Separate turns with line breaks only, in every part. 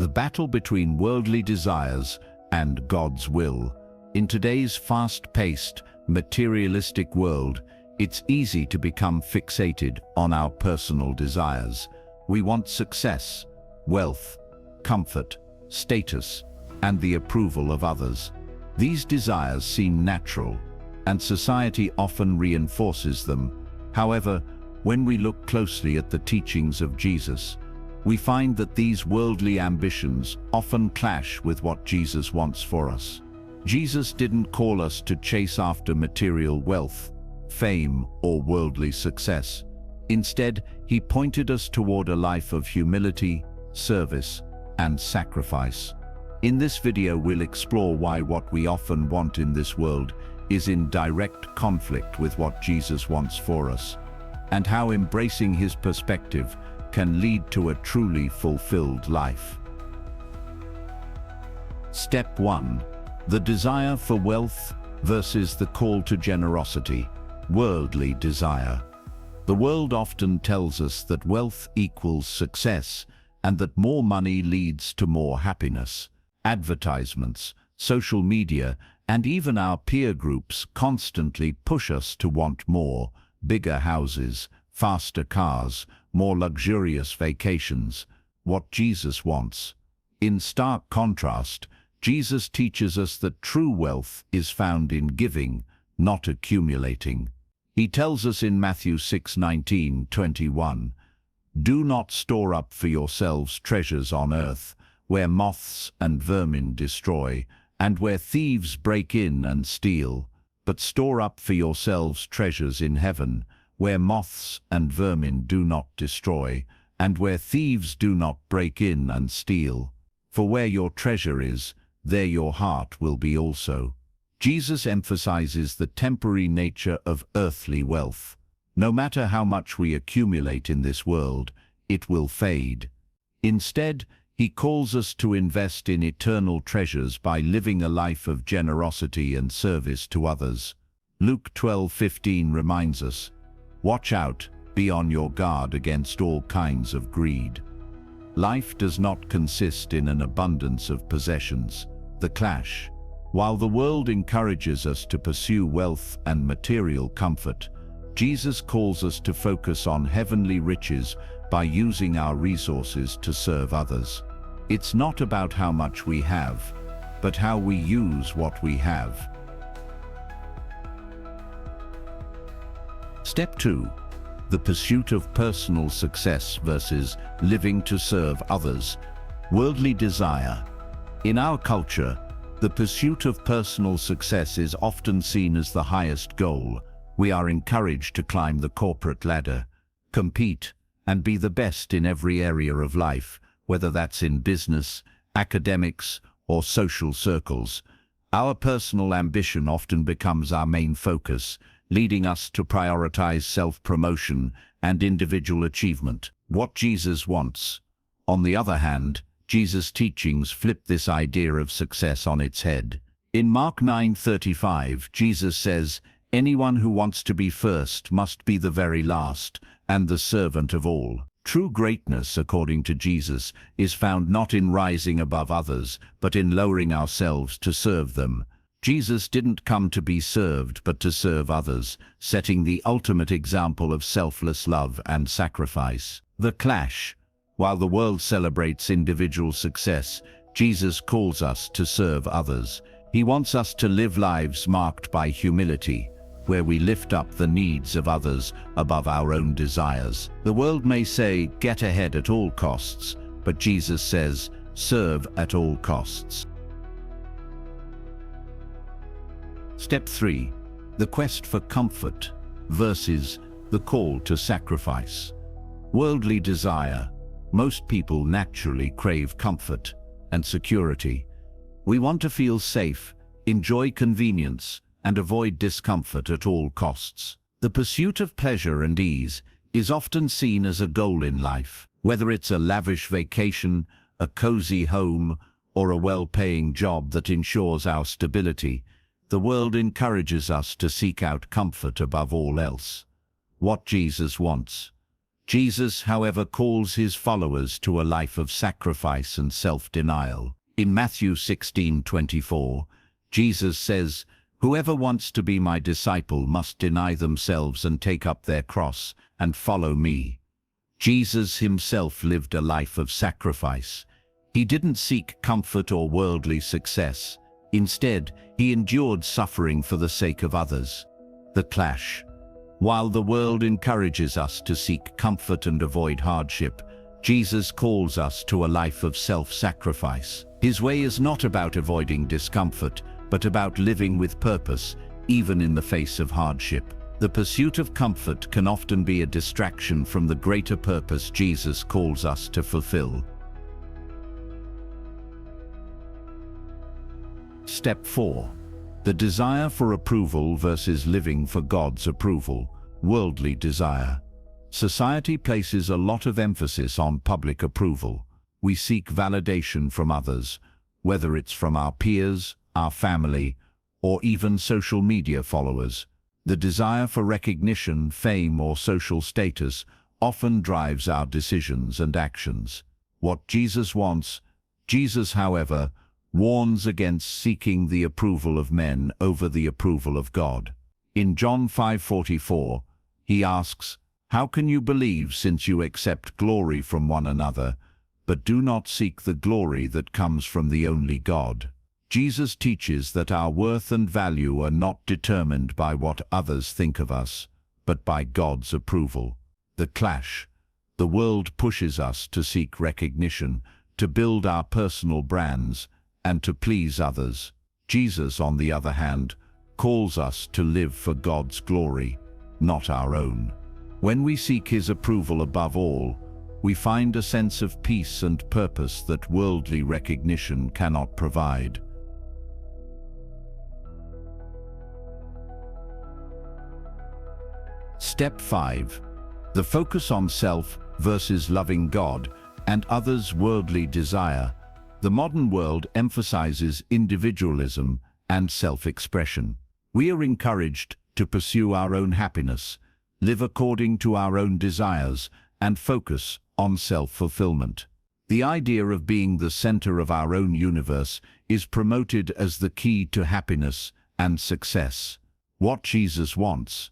The battle between worldly desires and God's will. In today's fast-paced, materialistic world, it's easy to become fixated on our personal desires. We want success, wealth, comfort, status, and the approval of others. These desires seem natural, and society often reinforces them. However, when we look closely at the teachings of Jesus, we find that these worldly ambitions often clash with what Jesus wants for us. Jesus didn't call us to chase after material wealth, fame, or worldly success. Instead, he pointed us toward a life of humility, service, and sacrifice. In this video, we'll explore why what we often want in this world is in direct conflict with what Jesus wants for us, and how embracing his perspective can lead to a truly fulfilled life. Step 1. The desire for wealth versus the call to generosity. Worldly desire. The world often tells us that wealth equals success and that more money leads to more happiness. Advertisements, social media, and even our peer groups constantly push us to want more: bigger houses, faster cars, more luxurious vacations. What Jesus wants. In stark contrast, Jesus teaches us that true wealth is found in giving, not accumulating. He tells us in Matthew 6:19-21, "Do not store up for yourselves treasures on earth, where moths and vermin destroy, and where thieves break in and steal, but store up for yourselves treasures in heaven, where moths and vermin do not destroy, and where thieves do not break in and steal. For where your treasure is, there your heart will be also." Jesus emphasizes the temporary nature of earthly wealth. No matter how much we accumulate in this world, it will fade. Instead, he calls us to invest in eternal treasures by living a life of generosity and service to others. Luke 12:15 reminds us, "Watch out, be on your guard against all kinds of greed." Life does not consist in an abundance of possessions. The clash. While the world encourages us to pursue wealth and material comfort, Jesus calls us to focus on heavenly riches by using our resources to serve others. It's not about how much we have, but how we use what we have. Step 2. The pursuit of personal success versus living to serve others. Worldly desire. In our culture, the pursuit of personal success is often seen as the highest goal. We are encouraged to climb the corporate ladder, compete, and be the best in every area of life, whether that's in business, academics, or social circles. Our personal ambition often becomes our main focus, leading us to prioritize self-promotion and individual achievement. What Jesus wants. On the other hand, Jesus' teachings flip this idea of success on its head. In Mark 9:35, Jesus says, "Anyone who wants to be first must be the very last, and the servant of all." True greatness, according to Jesus, is found not in rising above others, but in lowering ourselves to serve them. Jesus didn't come to be served, but to serve others, setting the ultimate example of selfless love and sacrifice. The clash. While the world celebrates individual success, Jesus calls us to serve others. He wants us to live lives marked by humility, where we lift up the needs of others above our own desires. The world may say, "Get ahead at all costs," but Jesus says, "Serve at all costs." Step 3. The quest for comfort versus the call to sacrifice. Worldly desire. Most people naturally crave comfort and security. We want to feel safe, enjoy convenience, and avoid discomfort at all costs. The pursuit of pleasure and ease is often seen as a goal in life. Whether it's a lavish vacation, a cozy home, or a well-paying job that ensures our stability, the world encourages us to seek out comfort above all else. What Jesus wants. Jesus, however, calls his followers to a life of sacrifice and self-denial. In Matthew 16:24, Jesus says, "Whoever wants to be my disciple must deny themselves and take up their cross and follow me." Jesus himself lived a life of sacrifice. He didn't seek comfort or worldly success. Instead, he endured suffering for the sake of others. The clash. While the world encourages us to seek comfort and avoid hardship, Jesus calls us to a life of self-sacrifice. His way is not about avoiding discomfort, but about living with purpose, even in the face of hardship. The pursuit of comfort can often be a distraction from the greater purpose Jesus calls us to fulfill. Step 4. The desire for approval versus living for God's approval. Worldly desire. Society places a lot of emphasis on public approval. We seek validation from others, whether it's from our peers, our family, or even social media followers. The desire for recognition, fame, or social status often drives our decisions and actions. What Jesus wants, Jesus, however, warns against seeking the approval of men over the approval of God. In John 5:44, he asks, "How can you believe since you accept glory from one another, but do not seek the glory that comes from the only God?" Jesus teaches that our worth and value are not determined by what others think of us, but by God's approval. The clash. The world pushes us to seek recognition, to build our personal brands, and to please others. Jesus, on the other hand, calls us to live for God's glory, not our own. When we seek his approval above all, we find a sense of peace and purpose that worldly recognition cannot provide. Step 5. The focus on self versus loving God and others' worldly desire. The modern world emphasizes individualism and self-expression. We are encouraged to pursue our own happiness, live according to our own desires, and focus on self-fulfillment. The idea of being the center of our own universe is promoted as the key to happiness and success. What Jesus wants.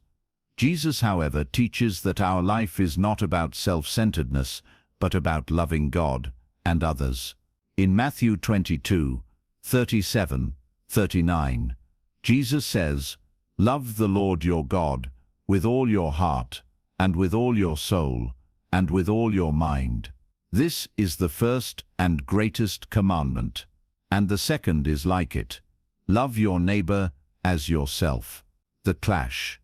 Jesus, however, teaches that our life is not about self-centeredness, but about loving God and others. In Matthew 22:37-39, Jesus says, "Love the Lord your God with all your heart, and with all your soul, and with all your mind. This is the first and greatest commandment, and the second is like it. Love your neighbor as yourself." The clash.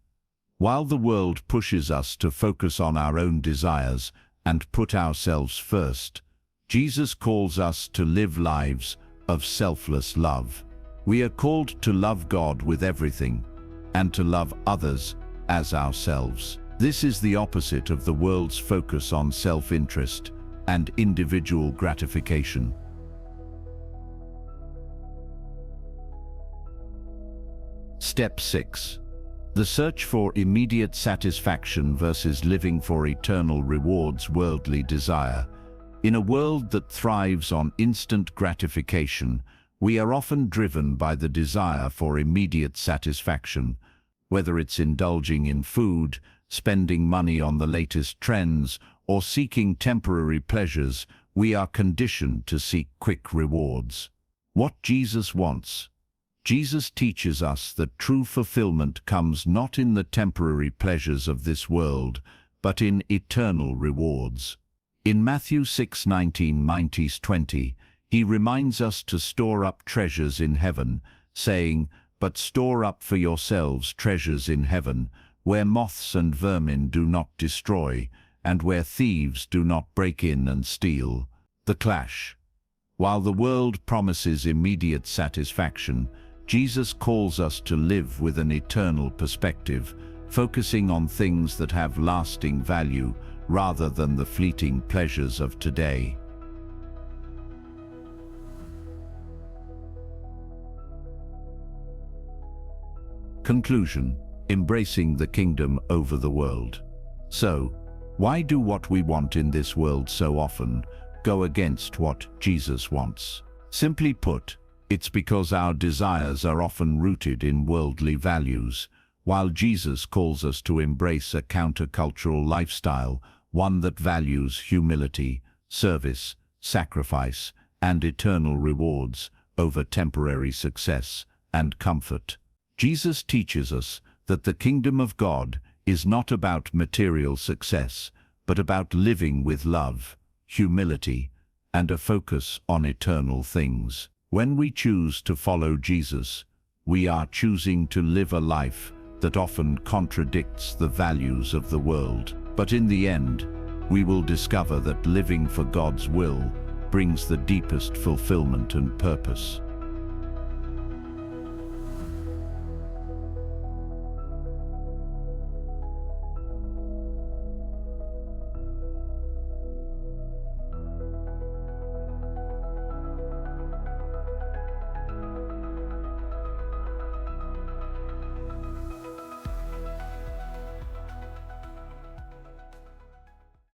While the world pushes us to focus on our own desires and put ourselves first, Jesus calls us to live lives of selfless love. We are called to love God with everything and to love others as ourselves. This is the opposite of the world's focus on self-interest and individual gratification. Step 6. The search for immediate satisfaction versus living for eternal rewards. Worldly desire. In a world that thrives on instant gratification, we are often driven by the desire for immediate satisfaction. Whether it's indulging in food, spending money on the latest trends, or seeking temporary pleasures, we are conditioned to seek quick rewards. What Jesus wants. Jesus teaches us that true fulfillment comes not in the temporary pleasures of this world, but in eternal rewards. In Matthew 6:19-20, he reminds us to store up treasures in heaven, saying, "But store up for yourselves treasures in heaven, where moths and vermin do not destroy, and where thieves do not break in and steal." The clash. While the world promises immediate satisfaction, Jesus calls us to live with an eternal perspective, focusing on things that have lasting value rather than the fleeting pleasures of today. Conclusion. Embracing the kingdom over the world. So, Why do what we want in this world so often go against what Jesus wants? Simply put, it's because our desires are often rooted in worldly values, while Jesus calls us to embrace a countercultural lifestyle, one that values humility, service, sacrifice, and eternal rewards over temporary success and comfort. Jesus teaches us that the kingdom of God is not about material success, but about living with love, humility, and a focus on eternal things. When we choose to follow Jesus, we are choosing to live a life that often contradicts the values of the world. But in the end, we will discover that living for God's will brings the deepest fulfillment and purpose.